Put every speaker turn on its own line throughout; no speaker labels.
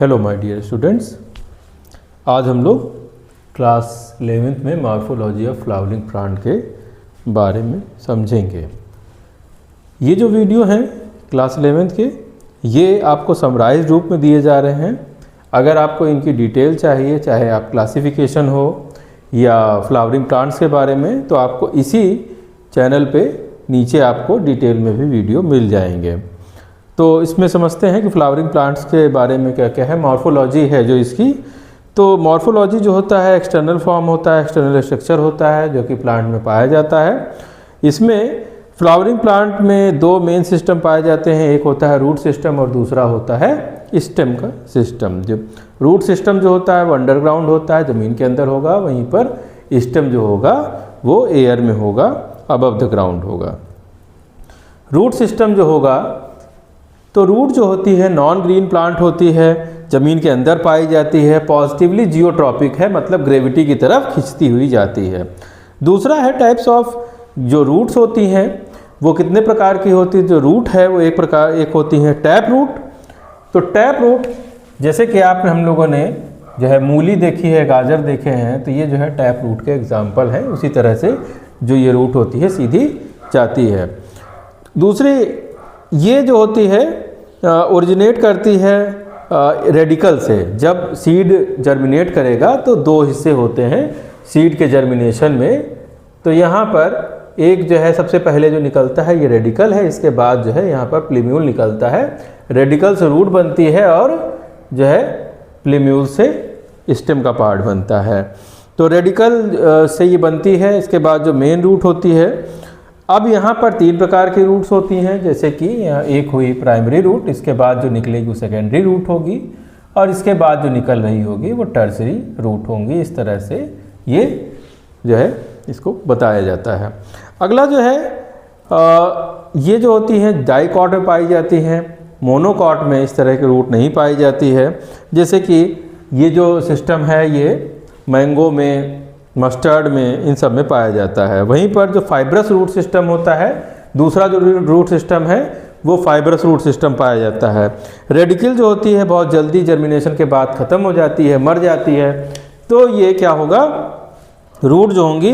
Hello my dear students, आज हम लोग क्लास 11th में मॉर्फोलॉजी ऑफ फ्लावरिंग प्लांट के बारे में समझेंगे। ये जो वीडियो हैं क्लास 11th के, ये आपको समराइज रूप में दिए जा रहे हैं। अगर आपको इनकी डिटेल चाहिए, चाहे आप क्लासिफिकेशन हो या फ्लावरिंग प्लांट्स के बारे में, तो आपको इसी चैनल पे नीचे आपको डिटेल में भी वीडियो मिल जाएंगे। तो इसमें समझते हैं कि फ्लावरिंग प्लांट्स के बारे में क्या क्या है। मॉर्फोलॉजी है जो इसकी, तो मॉर्फोलॉजी जो होता है एक्सटर्नल फॉर्म होता है, एक्सटर्नल स्ट्रक्चर होता है जो कि प्लांट में पाया जाता है। इसमें फ्लावरिंग प्लांट में दो मेन सिस्टम पाए जाते हैं, एक होता है रूट सिस्टम और दूसरा होता है स्टेम का सिस्टम। जो रूट सिस्टम जो होता है वो अंडरग्राउंड होता है, ज़मीन के अंदर होगा, वहीं पर स्टेम जो होगा वो एयर में होगा, अबव द ग्राउंड होगा। रूट सिस्टम जो होगा, तो रूट जो होती है नॉन ग्रीन प्लांट होती है, ज़मीन के अंदर पाई जाती है, पॉजिटिवली जियोट्रॉपिक है, मतलब ग्रेविटी की तरफ खिंचती हुई जाती है। दूसरा है टाइप्स ऑफ जो रूट्स होती हैं, वो कितने प्रकार की होती है। जो रूट है वो एक होती है टैप रूट। तो टैप रूट जैसे कि आपने हम लोगों ने जो है मूली देखी है, गाजर देखे हैं, तो ये जो है टैप रूट के एग्जाम्पल हैं। उसी तरह से जो ये रूट होती है सीधी जाती है। दूसरी ये जो होती है ओरिजिनेट करती है रेडिकल से। जब सीड जर्मिनेट करेगा तो दो हिस्से होते हैं सीड के जर्मिनेशन में। तो यहाँ पर एक जो है सबसे पहले जो निकलता है ये रेडिकल है, इसके बाद जो है यहाँ पर प्लीम्यूल निकलता है। रेडिकल से रूट बनती है और जो है प्लीम्यूल से स्टेम का पार्ट बनता है। तो रेडिकल से ये बनती है। इसके बाद जो मेन रूट होती है, अब यहाँ पर तीन प्रकार की रूट्स होती हैं, जैसे कि एक हुई प्राइमरी रूट, इसके बाद जो निकलेगी वो सेकेंडरी रूट होगी, और इसके बाद जो निकल रही होगी वो टर्सरी रूट होंगी। इस तरह से ये जो है इसको बताया जाता है। अगला जो है ये जो होती हैं डाइकॉट में पाई जाती हैं, मोनोकॉट में इस तरह की रूट नहीं पाई जाती है। जैसे कि ये जो सिस्टम है ये मैंगो में, मस्टर्ड में, इन सब में पाया जाता है। वहीं पर जो फाइब्रस रूट सिस्टम होता है, दूसरा जो रूट सिस्टम है वो फाइब्रस रूट सिस्टम पाया जाता है। रेडिकल जो होती है बहुत जल्दी जर्मिनेशन के बाद ख़त्म हो जाती है, मर जाती है। तो ये क्या होगा, रूट जो होंगी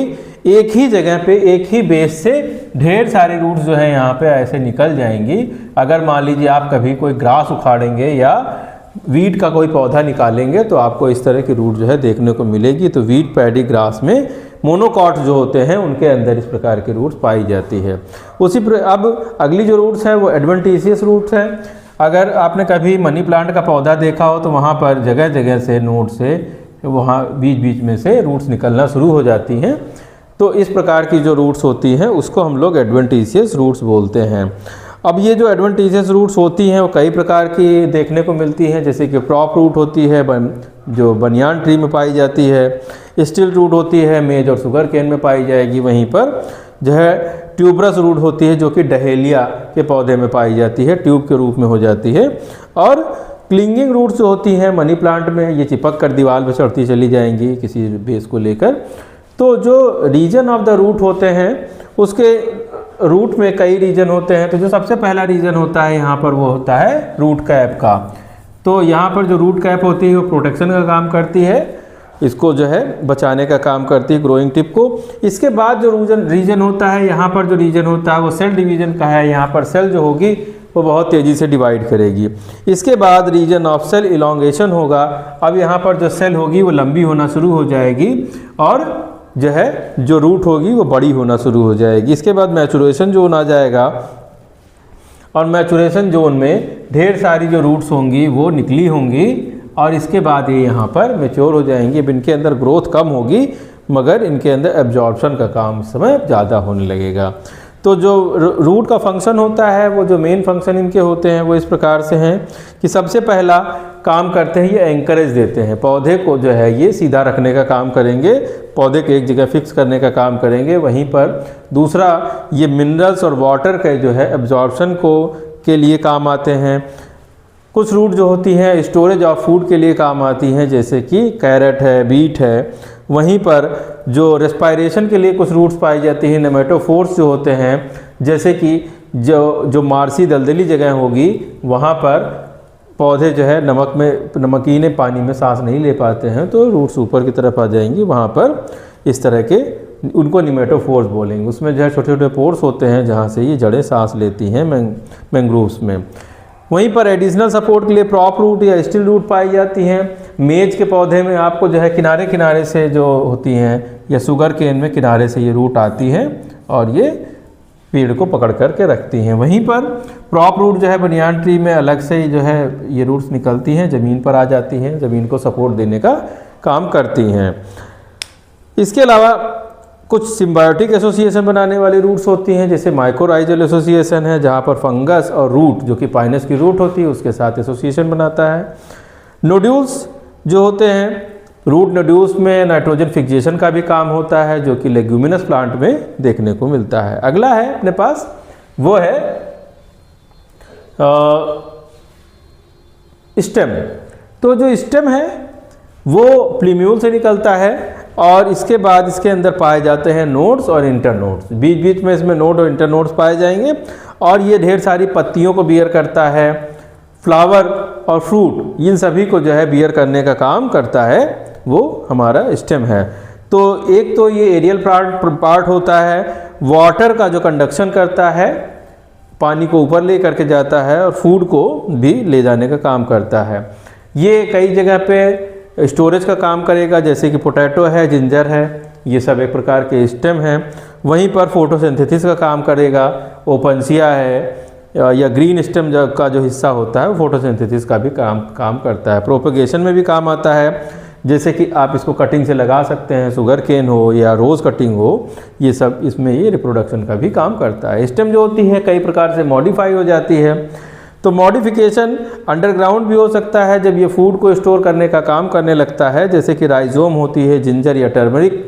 एक ही जगह पे, एक ही बेस से ढेर सारे रूट्स जो है यहाँ पे ऐसे निकल जाएंगी। अगर मान लीजिए आप कभी कोई ग्रास उखाड़ेंगे या वीट का कोई पौधा निकालेंगे तो आपको इस तरह की रूट जो है देखने को मिलेगी। तो वीट, पैडी, ग्रास में मोनोकॉट जो होते हैं उनके अंदर इस प्रकार की रूट्स पाई जाती है। अब अगली जो रूट्स हैं वो एडवेंटिशियस रूट्स हैं। अगर आपने कभी मनी प्लांट का पौधा देखा हो तो वहाँ पर जगह जगह से नोड से वहाँ बीच बीच में से रूट्स निकलना शुरू हो जाती हैं। तो इस प्रकार की जो रूट्स होती हैं उसको हम लोग एडवेंटिशियस रूट्स बोलते हैं। अब ये जो एडवेंटिशियस रूट्स होती हैं वो कई प्रकार की देखने को मिलती हैं, जैसे कि प्रॉप रूट होती है जो बनियान ट्री में पाई जाती है, स्टिल रूट होती है मेज और शुगर केन में पाई जाएगी। वहीं पर जो है ट्यूबरस रूट होती है जो कि डहेलिया के पौधे में पाई जाती है, ट्यूब के रूप में हो जाती है। और क्लिंगिंग रूट्स जो होती हैं मनी प्लांट में, ये चिपक कर दीवार पर चढ़ती चली जाएंगी किसी बेस को लेकर। तो जो रीजन ऑफ द रूट होते हैं उसके रूट में कई रीजन होते हैं। तो जो सबसे पहला रीजन होता है यहाँ पर वो होता है रूट कैप का। तो यहाँ पर जो रूट कैप होती है वो प्रोटेक्शन का काम करती है, इसको जो है बचाने का काम करती है ग्रोइंग टिप को। इसके बाद जो रीजन होता है, यहाँ पर जो रीजन होता है वो सेल डिवीजन का है। यहाँ पर सेल जो होगी वो बहुत तेज़ी से डिवाइड करेगी। इसके बाद रीजन ऑफ सेल इलोंगेशन होगा। अब यहाँ पर जो सेल होगी वो लंबी होना शुरू हो जाएगी और जो है जो रूट होगी वो बड़ी होना शुरू हो जाएगी। इसके बाद मैचुरेशन जोन आ जाएगा और मैचुरेशन जोन में ढेर सारी जो रूट्स होंगी वो निकली होंगी और इसके बाद ये यहाँ पर मैच्योर हो जाएंगी। अब इनके अंदर ग्रोथ कम होगी मगर इनके अंदर एब्जॉर्प्शन का काम इस समय ज़्यादा होने लगेगा। तो जो रूट का फंक्शन होता है, वो जो मेन फंक्शन इनके होते हैं वो इस प्रकार से हैं कि सबसे पहला काम करते हैं ये एंकरेज देते हैं, पौधे को जो है ये सीधा रखने का काम करेंगे, पौधे को एक जगह फिक्स करने का काम करेंगे। वहीं पर दूसरा ये मिनरल्स और वाटर के जो है एब्जॉर्प्शन के लिए काम आते हैं। कुछ रूट जो होती हैं स्टोरेज ऑफ फूड के लिए काम आती हैं, जैसे कि कैरेट है, बीट है। वहीं पर जो रेस्पायरेशन के लिए कुछ रूट्स पाई जाती हैं, नेमेटोफोर्स जो होते हैं, जैसे कि जो मार्सी दलदली जगह होगी वहाँ पर पौधे जो है नमकीने पानी में सांस नहीं ले पाते हैं तो रूट्स ऊपर की तरफ आ जाएंगी, वहाँ पर इस तरह के उनको निमेटोफोर्स बोलेंगे। उसमें जो है छोटे छोटे पोर्स होते हैं जहाँ से ये जड़ें सांस लेती हैं मैंग्रोव्स में। वहीं पर एडिशनल सपोर्ट के लिए प्रॉप रूट या स्टिल रूट पाई जाती हैं। मेज के पौधे में आपको जो है किनारे किनारे से जो होती हैं, या शुगर केन में किनारे से ये रूट आती हैं और ये पेड़ को पकड़ करके रखती हैं। वहीं पर प्रॉप रूट जो है बनियान ट्री में अलग से जो है ये रूट्स निकलती हैं, ज़मीन पर आ जाती हैं, ज़मीन को सपोर्ट देने का काम करती हैं। इसके अलावा कुछ सिम्बायोटिक एसोसिएशन बनाने वाली रूट्स होती हैं, जैसे माइकोराइजल एसोसिएशन है, जहाँ पर फंगस और रूट जो कि पाइनस की रूट होती है उसके साथ एसोसिएशन बनाता है। नोड्यूल्स जो होते हैं, रूट नोड्यूल्स में नाइट्रोजन फिक्सेशन का भी काम होता है, जो कि लेग्यूमिनस प्लांट में देखने को मिलता है। अगला है अपने पास वो है स्टेम। तो जो स्टेम है वो प्लीम्यूल से निकलता है और इसके बाद इसके अंदर पाए जाते हैं नोड्स और इंटरनोड्स। बीच बीच में इसमें नोड और इंटरनोड्स पाए जाएंगे और ये ढेर सारी पत्तियों को बियर करता है। फ्लावर और फ्रूट इन सभी को जो है बियर करने का काम करता है, वो हमारा स्टेम है। तो एक तो ये एरियल पार्ट होता है, वाटर का जो कंडक्शन करता है, पानी को ऊपर ले करके जाता है और फूड को भी ले जाने का काम करता है। ये कई जगह पे स्टोरेज का काम करेगा, जैसे कि पोटैटो है, जिंजर है, ये सब एक प्रकार के स्टेम हैं। वहीं पर फोटोसिंथेसिस का काम करेगा, ओपनसिया है या ग्रीन स्टेम का जो हिस्सा होता है वो फोटोसिंथेसिस का भी काम करता है। प्रोपगेशन में भी काम आता है, जैसे कि आप इसको कटिंग से लगा सकते हैं, शुगर केन हो या रोज़ कटिंग हो, ये सब इसमें ये रिप्रोडक्शन का भी काम करता है। स्टेम जो होती है कई प्रकार से मॉडिफाई हो जाती है। तो मॉडिफिकेशन अंडरग्राउंड भी हो सकता है जब ये फूड को स्टोर करने का काम करने लगता है, जैसे कि राइजोम होती है, जिंजर या टर्मरिक।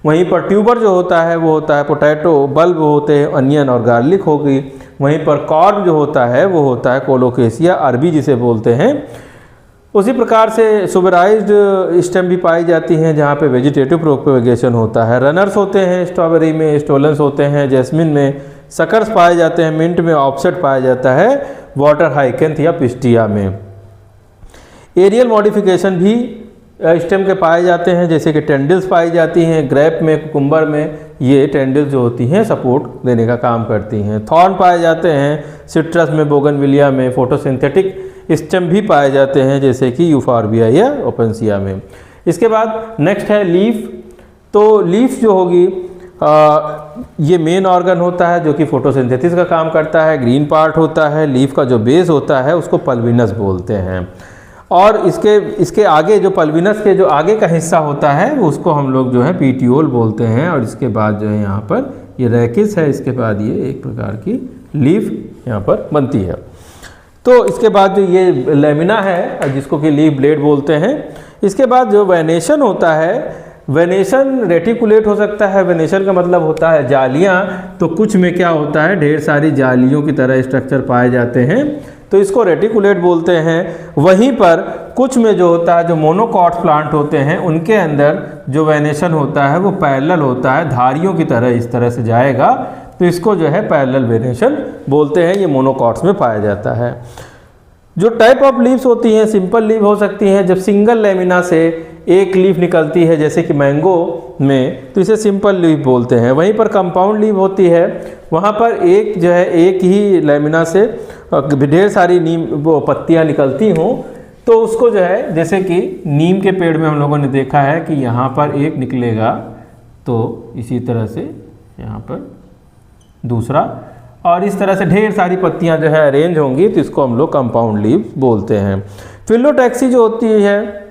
वहीं पर ट्यूबर जो होता है वो होता है पोटैटो, बल्ब होते हैं अनियन और गार्लिक होगी। वहीं पर कॉर्न जो होता है वो होता है कोलोकेशिया अरबी जिसे बोलते हैं। उसी प्रकार से सुबराइज्ड स्टेम भी पाई जाती हैं जहाँ पे वेजिटेटिव प्रोपगेशन होता है। रनर्स होते हैं स्ट्रॉबेरी में, स्टोलेंस होते हैं जैस्मिन में, सकर्स पाए जाते हैं मिंट में, ऑफसेट पाया जाता है वाटर हाइकेंथ या पिस्टिया में। एरियल मॉडिफिकेशन भी स्टेम के पाए जाते हैं, जैसे कि टेंडिल्स पाई जाती हैं ग्रेप में, कुकुम्बर में, ये टेंडिल्स जो होती हैं सपोर्ट देने का काम करती हैं। थॉर्न पाए जाते हैं सिट्रस में, बोगनविलिया में। फोटोसिंथेटिक स्टेम भी पाए जाते हैं जैसे कि यूफॉर्बिया या ओपनसिया में। इसके बाद नेक्स्ट है लीफ। तो लीफ जो होगी ये मेन ऑर्गन होता है जो कि फोटोसिंथेसिस का काम करता है। ग्रीन पार्ट होता है, लीफ का जो बेस होता है उसको पल्विनस बोलते हैं। और इसके आगे जो पल्विनस के जो आगे का हिस्सा होता है उसको हम लोग जो है पीटियोल बोलते हैं। और इसके बाद जो है यहाँ पर ये रैकिस है, इसके बाद ये एक प्रकार की लीफ यहाँ पर बनती है। तो इसके बाद जो ये लेमिना है जिसको कि लीफ ब्लेड बोलते हैं। इसके बाद जो वेनेशन होता है, वेनेशन रेटिकुलेट हो सकता है। वेनेशन का मतलब होता है जालियाँ। तो कुछ में क्या होता है, ढेर सारी जालियों की तरह स्ट्रक्चर पाए जाते हैं, तो इसको रेटिकुलेट बोलते हैं। वहीं पर कुछ में जो होता है, जो मोनोकॉट्स प्लांट होते हैं उनके अंदर जो वेनेशन होता है वो पैरेलल होता है, धारियों की तरह इस तरह से जाएगा, तो इसको जो है पैरेलल वेनेशन बोलते हैं। ये मोनोकॉट्स में पाया जाता है। जो टाइप ऑफ लीव्स होती हैं, सिंपल लीव हो सकती हैं जब सिंगल लेमिना से एक लीफ निकलती है, जैसे कि मैंगो में, तो इसे सिंपल लीफ बोलते हैं। वहीं पर कंपाउंड लीव होती है, वहाँ पर एक जो है एक ही लेमिना से ढेर सारी नीम वो पत्तियाँ निकलती हों, तो उसको जो है जैसे कि नीम के पेड़ में हम लोगों ने देखा है कि यहाँ पर एक निकलेगा, तो इसी तरह से यहाँ पर दूसरा, और इस तरह से ढेर सारी पत्तियाँ जो है अरेंज होंगी, तो इसको हम लोग कंपाउंड लीव बोलते हैं। फिलोटैक्सी जो होती है,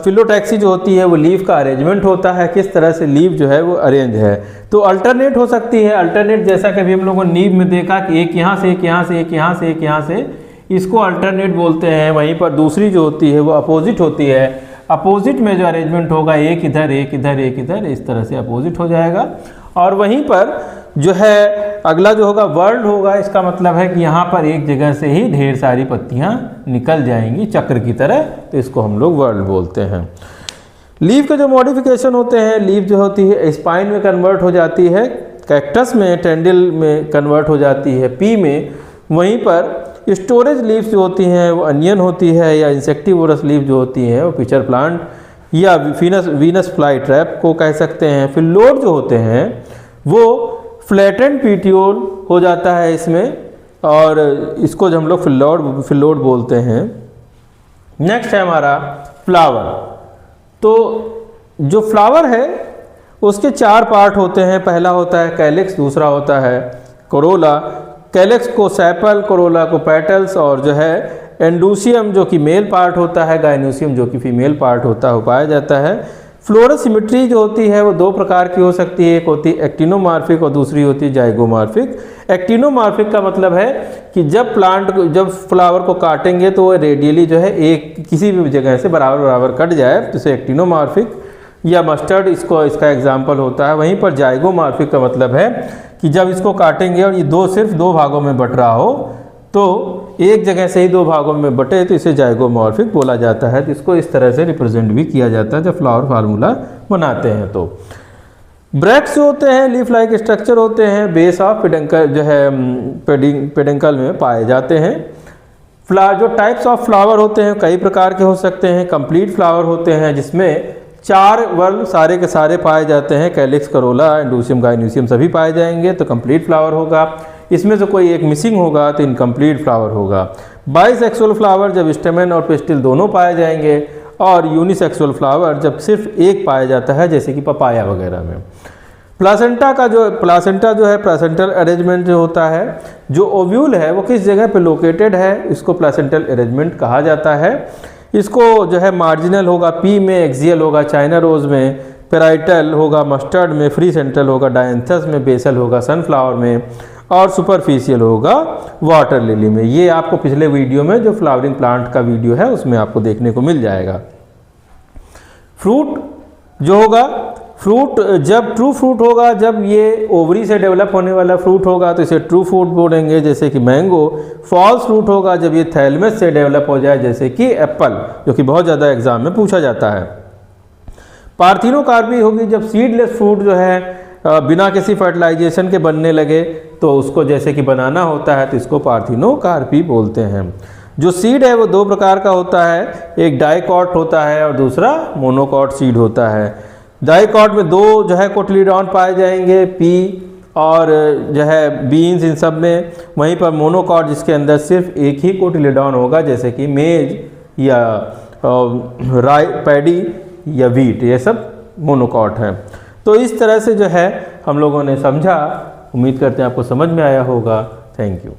फिलोटैक्सी जो होती है वो लीफ का अरेंजमेंट होता है, किस तरह से लीफ जो है वो अरेंज है। तो अल्टरनेट हो सकती है। अल्टरनेट जैसा कि अभी हम लोगों ने नीम में देखा कि एक यहाँ से, एक यहाँ से, एक यहाँ से, एक यहाँ से, इसको अल्टरनेट बोलते हैं। वहीं पर दूसरी जो होती है वो अपोजिट होती है। अपोजिट में जो अरेंजमेंट होगा, एक इधर, एक इधर, एक इधर, इस तरह से अपोजिट हो जाएगा। और वहीं पर जो है अगला जो होगा वर्ल्ड होगा। इसका मतलब है कि यहाँ पर एक जगह से ही ढेर सारी पत्तियाँ निकल जाएंगी चक्र की तरह, तो इसको हम लोग वर्ल्ड बोलते हैं। लीफ के जो मॉडिफिकेशन होते हैं, लीफ जो होती है स्पाइन में कन्वर्ट हो जाती है, कैक्टस में, टेंडिल में कन्वर्ट हो जाती है, पी में। वहीं पर स्टोरेज लीव्स जो होती हैं वो अनियन होती है, या इंसेक्टिवोरस लीव जो होती हैं वो पिचर प्लांट या वीनस फ्लाई ट्रैप को कह सकते हैं। फिलोड जो होते हैं वो फ्लैटेंड पीटियोल हो जाता है इसमें, और इसको जो हम लोग फिलोड बोलते हैं। नेक्स्ट है हमारा फ्लावर। तो जो फ्लावर है उसके 4 पार्ट होते हैं। पहला होता है कैलिक्स, दूसरा होता है कोरोला। कैलिक्स को सेपल, कोरोला को पेटल्स, और जो है एंडोसियम जो कि मेल पार्ट होता है, गाइनोसियम जो कि फीमेल पार्ट होता है, वो पाया जाता है। फ्लोरल सिमेट्री जो होती है वो 2 प्रकार की हो सकती है, एक होती है एक्टिनोमार्फिक और दूसरी होती है जाइगोमार्फिक। एक्टिनोमार्फिक का मतलब है कि जब फ्लावर को काटेंगे तो वो रेडियली जो है एक किसी भी जगह से बराबर कट जाए, तो इसे एक्टिनोमार्फिक या मस्टर्ड इसका एग्जाम्पल होता है। वहीं पर जाइगोमार्फिक का मतलब है कि जब इसको काटेंगे और ये सिर्फ 2 भागों में बट रहा हो, तो एक जगह से ही 2 भागों में बटे, तो इसे जाइगोमॉर्फिक बोला जाता है। तो इसको इस तरह से रिप्रेजेंट भी किया जाता है जब फ्लावर फार्मूला बनाते हैं। तो ब्रैक्ट्स जो होते हैं लीफ लाइक स्ट्रक्चर होते हैं, बेस ऑफ पेडंकल जो है पेडंकल में पाए जाते हैं। जो टाइप्स ऑफ फ्लावर होते हैं कई प्रकार के हो सकते हैं। कंप्लीट फ्लावर होते हैं जिसमें 4 वर्ग सारे के सारे पाए जाते हैं, कैलिक्स, करोला, एंडोसियम, गाइनोसियम सभी पाए जाएंगे, तो कंप्लीट फ्लावर होगा। इसमें से कोई एक मिसिंग होगा तो इनकम्प्लीट फ्लावर होगा। बाइसेक्सुअल फ्लावर जब स्टेमेन और पिस्टिल दोनों पाए जाएंगे, और यूनिसेक्सुअल फ्लावर जब सिर्फ एक पाया जाता है, जैसे कि पपाया वगैरह में। प्लासेंटा जो है प्लासेंटल अरेंजमेंट जो होता है, जो ओव्यूल है वो किस जगह पे लोकेटेड है, इसको प्लासेंटल अरेंजमेंट कहा जाता है। इसको जो है मार्जिनल होगा पी में, एक्सियल होगा चाइना रोज में, पेराइटल होगा मस्टर्ड में, फ्री सेंट्रल होगा डायंथस में, बेसल होगा सनफ्लावर में, और सुपरफिशियल होगा वाटर लिली में। ये आपको पिछले वीडियो में जो फ्लावरिंग प्लांट का वीडियो है उसमें आपको देखने को मिल जाएगा। फ्रूट जो होगा, जब ट्रू फ्रूट होगा, जब ये ओवरी से डेवलप होने वाला फ्रूट होगा तो इसे ट्रू फ्रूट बोलेंगे, जैसे कि मैंगो। फॉल्स फ्रूट होगा जब ये थैलमस से डेवलप हो जाए, जैसे कि एप्पल, जो कि बहुत ज़्यादा एग्जाम में पूछा जाता है। पार्थिनोकार्पी होगी जब सीडलेस फ्रूट जो है बिना किसी फर्टिलाइजेशन के बनने लगे, तो उसको जैसे कि बनाना होता है तो इसको पार्थिनोकार्पी बोलते हैं। जो सीड है वो 2 प्रकार का होता है, एक डाइकॉट होता है और दूसरा मोनोकॉट सीड होता है। डाइकॉट में 2 जो है कोटिलीडॉन पाए जाएंगे, पी और जो है बीन्स, इन सब में। वहीं पर मोनोकॉट जिसके अंदर सिर्फ एक ही कोटिलीडॉन होगा, जैसे कि मेज या राई, पैडी या वीट, ये सब मोनोकॉट हैं। तो इस तरह से जो है हम लोगों ने समझा। उम्मीद करते हैं आपको समझ में आया होगा। Thank you.